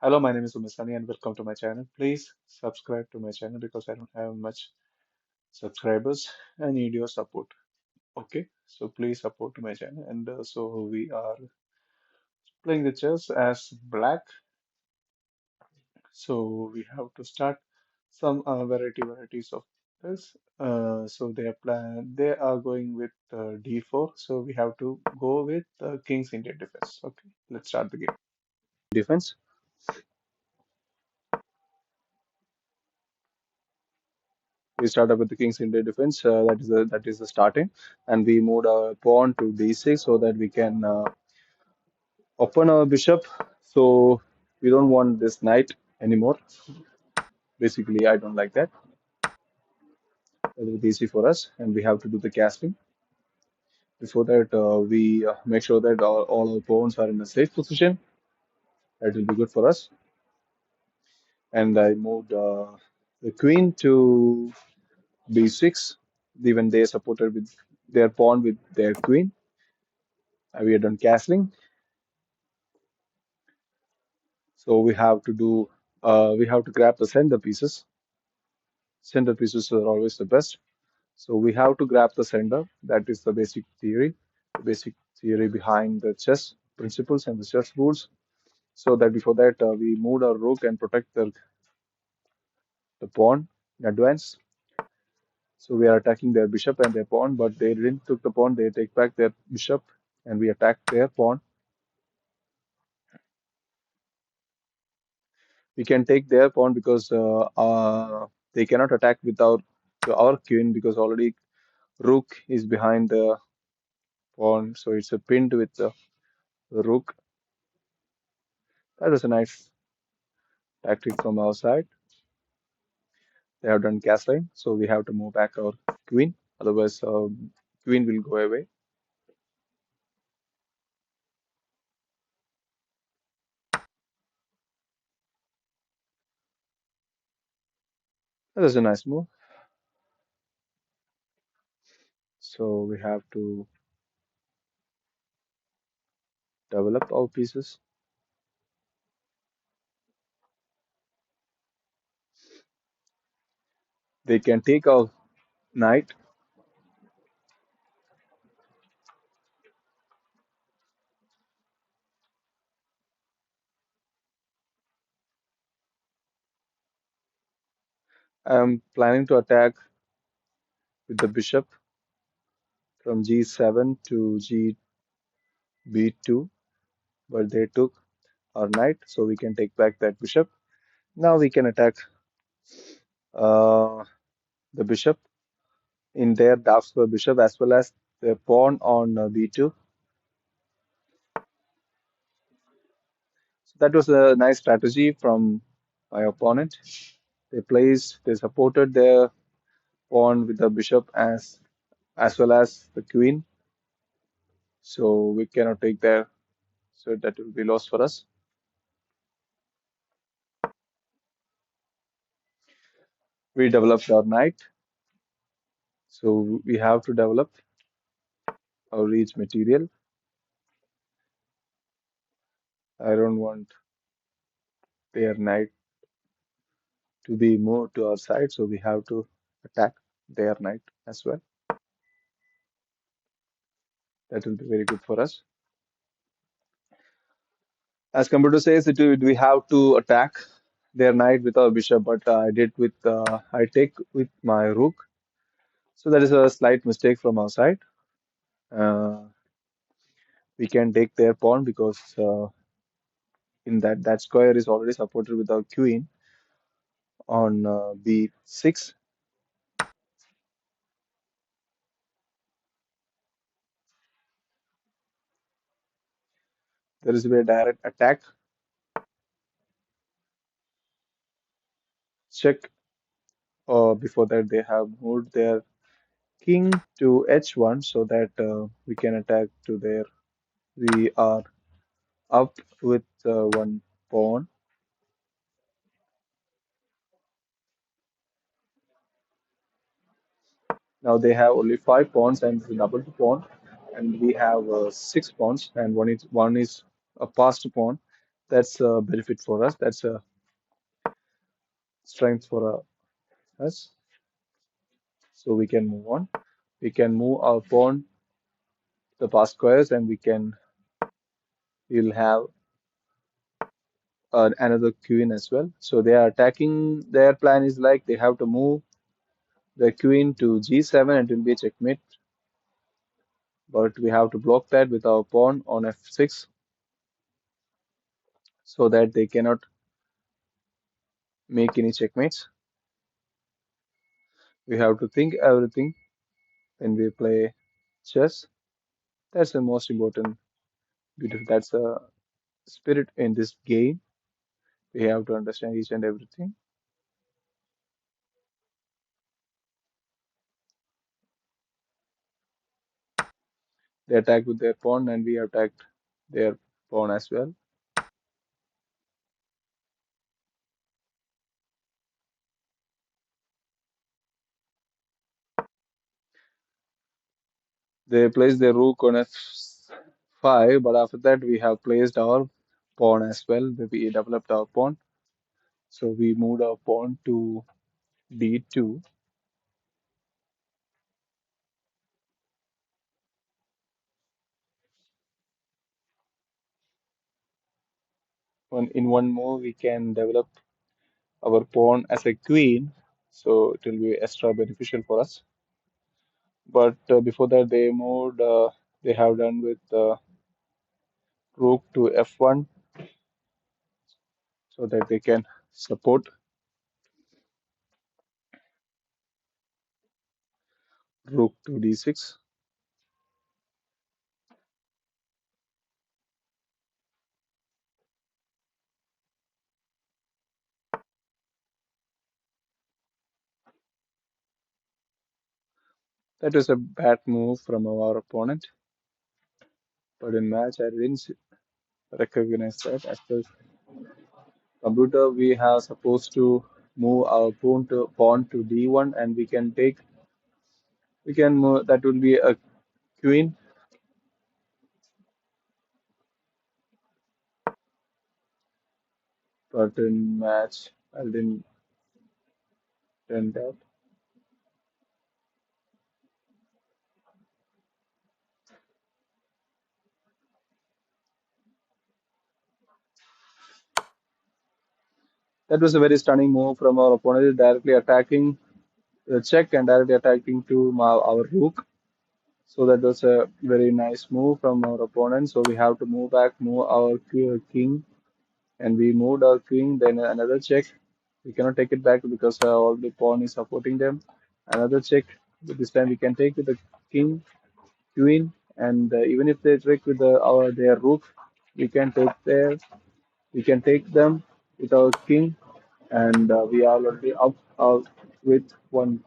Hello, my name is Umasani and welcome to my channel. Please subscribe to my channel because I don't have much subscribers. I need your support. Okay, so please support my channel. And so we are playing the chess as black. So we have to start some varieties of this. So they are going with d4. So we have to go with King's Indian defense. Okay, let's start the game. Defense. We started with the King's Indian defense. That is the starting, and we moved our pawn to d6 so that we can open our bishop. So we don't want this knight anymore. Basically, I don't like that. That is easy for us, and we have to do the casting. Before that, we make sure that all our pawns are in a safe position. That will be good for us. And I moved the queen to b6. Even they supported with their pawn with their queen. We are done castling. So we have to grab the center pieces. Center pieces are always the best. So we have to grab the center. That is the basic theory behind the chess principles and the chess rules. So that before that, we moved our rook and protect the pawn in advance. So we are attacking their bishop and their pawn, but they didn't took the pawn. They take back their bishop, and we attack their pawn. We can take their pawn because they cannot attack with our queen because already rook is behind the pawn, so it's a pinned with the rook. That was a nice tactic from our side. They have done castling, so we have to move back our queen. Otherwise, queen will go away. That was a nice move. So we have to develop our pieces. They can take our knight. I'm planning to attack with the bishop from g7 to gb2, but they took our knight, so we can take back that bishop. Now we can attack uh, the bishop in their dark square bishop as well as their pawn on b2. So that was a nice strategy from my opponent. They supported their pawn with the bishop as well as the queen. So we cannot take there. So that will be lost for us. We developed our knight. So we have to develop our reach material. I don't want their knight to be moved to our side, so we have to attack their knight as well. That will be very good for us. As computer says, we have to attack their knight with our bishop, but I take with my rook. So that is a slight mistake from our side. Uh, we can take their pawn because in that square is already supported with our queen on b6. There is a direct attack. Check. Before that, they have moved their king to h1 so that we can attack to their. We are up with one pawn. Now they have only five pawns and the double pawn, and we have six pawns, and one is a passed pawn. That's a benefit for us. That's a strength for us. So we can move on. We can move our pawn the past squares, and we'll have another queen as well. So they are attacking. Their plan is like they have to move the queen to g7 and it will be a checkmate. But we have to block that with our pawn on f6 so that they cannot make any checkmates. We have to think everything when we play chess. That's the most important. Beautiful. That's the spirit in this game. We have to understand each and everything. They attack with their pawn, and we attacked their pawn as well. They placed their rook on f5, but after that we have placed our pawn as well. We developed our pawn, so we moved our pawn to d2. In one move, we can develop our pawn as a queen, so it will be extra beneficial for us. But before that, they have done with rook to f1 so that they can support rook to d6. That is a bad move from our opponent, but in match I didn't recognize that. As per computer, we have supposed to move our pawn to d1, and we can move. That will be a queen, but in match I didn't turn that. That was a very stunning move from our opponent, directly attacking the check and directly attacking to our rook. So that was a very nice move from our opponent. So we have to move back, move our king, and we moved our king. Then another check. We cannot take it back because all the pawn is supporting them. Another check. But this time we can take with the king, queen, and even if they trick with their rook, we can take their we can take them with our king, and we are already up with one.